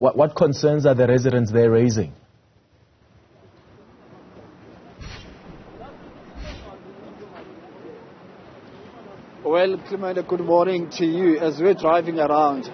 What concerns are the residents there raising? Well, Clement, good morning to you. As we're driving around,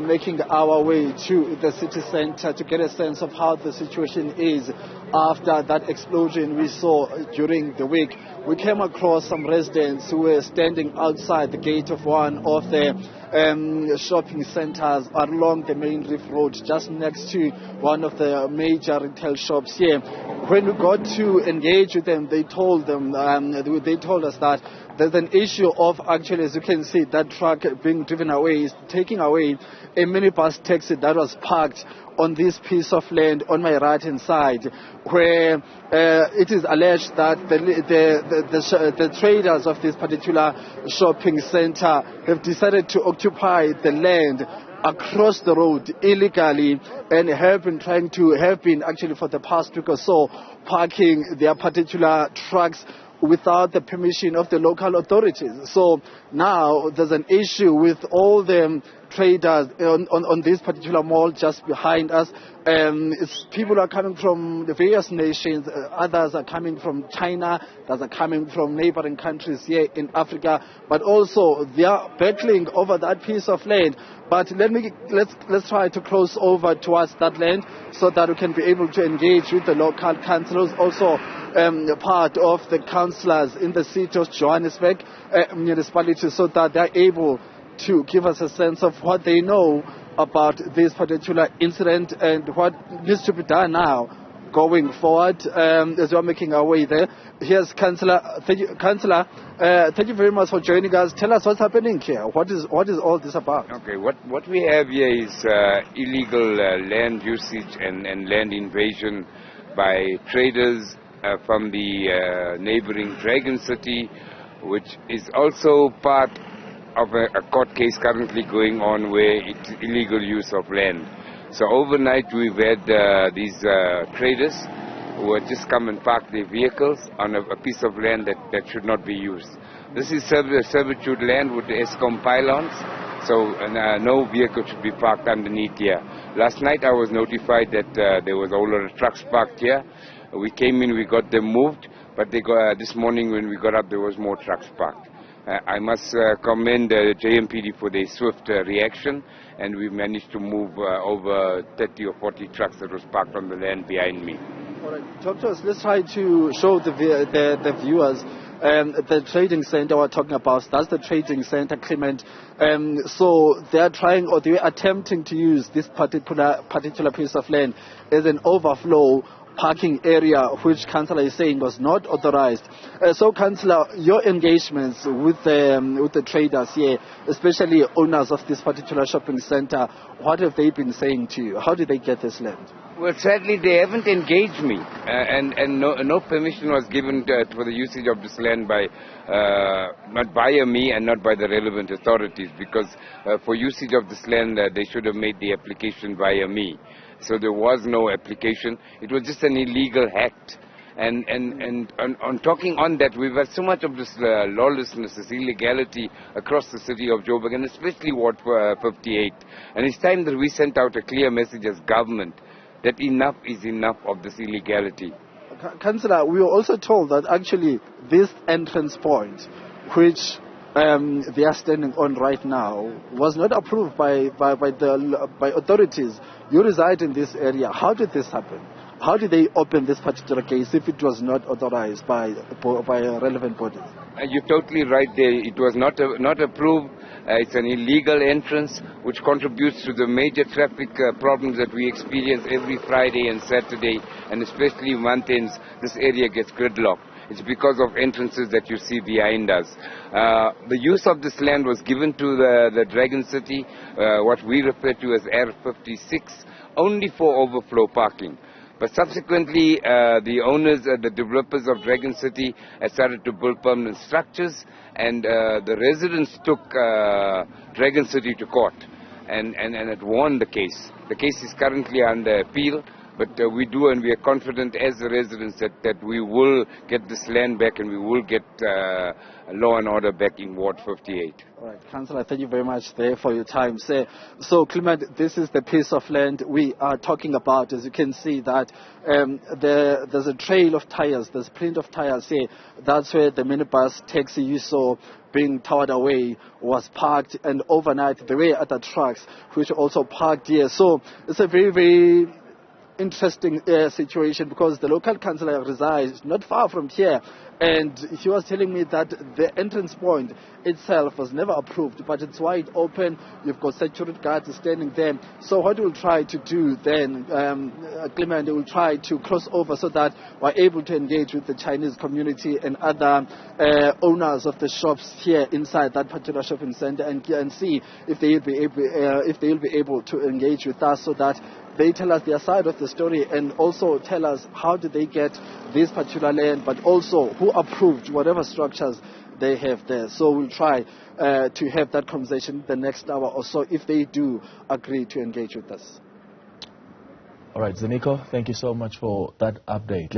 making our way to the city centre to get a sense of how the situation is after that explosion we saw during the week. We came across some residents who were standing outside the gate of one of the shopping centres along the main reef road, just next to one of the major retail shops here. When we got to engage with them, they told us that there's an issue of, actually, as you can see, that truck being driven away is taking away a minibus taxi that was parked on this piece of land on my right hand side, where it is alleged that the traders of this particular shopping centre have decided to occupy the land across the road illegally and have been actually for the past week or so parking their particular trucks without the permission of the local authorities. So now there's an issue with all the traders on this particular mall just behind us. People are coming from the various nations, others are coming from China, others are coming from neighboring countries here in Africa, but also they are battling over that piece of land. But let's try to cross over towards that land so that we can be able to engage with the local councillors, also part of the councillors in the city of Johannesburg municipality, so that they're able to give us a sense of what they know about this particular incident and what needs to be done now going forward as we're making our way there. Here's Councillor. Thank you very much for joining us. Tell us what's happening here. What is all this about? Okay, what we have here is illegal land usage and land invasion by traders from the neighboring Dragon City, which is also part of a court case currently going on where it's illegal use of land. So overnight we've had these traders who had just come and park their vehicles on a piece of land that should not be used. This is servitude land with the ESCOM pylons, so no vehicle should be parked underneath here. Last night I was notified that there was a whole lot of trucks parked here. We came in, we got them moved, but this morning when we got up there was more trucks parked. I must commend the JMPD for their swift reaction, and we managed to move over 30 or 40 trucks that was parked on the land behind me. All right, talk to us. Let's try to show the viewers the trading center we're talking about. That's the trading center, Clement. So they are trying, or they are attempting to use this particular piece of land as an overflow parking area, which Councillor is saying was not authorized. So, Councillor, your engagements with the traders here, especially owners of this particular shopping center, what have they been saying to you? How did they get this land? Well, sadly, they haven't engaged me, and no permission was given for the usage of this land by not by me and not by the relevant authorities, because for usage of this land, they should have made the application via me. So there was no application. It was just an illegal act. And on talking on that, we've had so much of this lawlessness, this illegality across the city of Joburg, and especially Ward 58. And it's time that we sent out a clear message as government that enough is enough of this illegality. Councillor, we were also told that actually this entrance point, which they are standing on right now, was not approved by authorities. You reside in this area. How did this happen? How did they open this particular case if it was not authorized by relevant bodies? You're totally right there. It was not approved. It's an illegal entrance which contributes to the major traffic problems that we experience every Friday and Saturday, and especially month ends. This area gets gridlocked. It's because of entrances that you see behind us. The use of this land was given to the Dragon City, what we refer to as R56, only for overflow parking. But subsequently, the owners, the developers of Dragon City started to build permanent structures, and the residents took Dragon City to court and it won the case. The case is currently under appeal. But we do, and we are confident as the residents that we will get this land back and we will get law and order back in Ward 58. All right, Councillor, thank you very much there for your time, sir. So, Clement, this is the piece of land we are talking about. As you can see that there's a trail of tires, there's print of tires here. That's where the minibus taxi you saw being towed away was parked, and overnight there were other trucks which are also parked here. So it's a very, very interesting situation, because the local councillor resides not far from here, and he was telling me that the entrance point itself was never approved, but it's wide open. You've got security guards standing there. So what we'll try to do then, Clement, will try to cross over so that we're able to engage with the Chinese community and other owners of the shops here inside that particular shopping center, and see if they'll be able to engage with us, so that they tell us their side of the story, and also tell us how did they get this particular land, but also who approved whatever structures they have there. So we'll try to have that conversation the next hour or so, if they do agree to engage with us. All right, Zeniko, thank you so much for that update.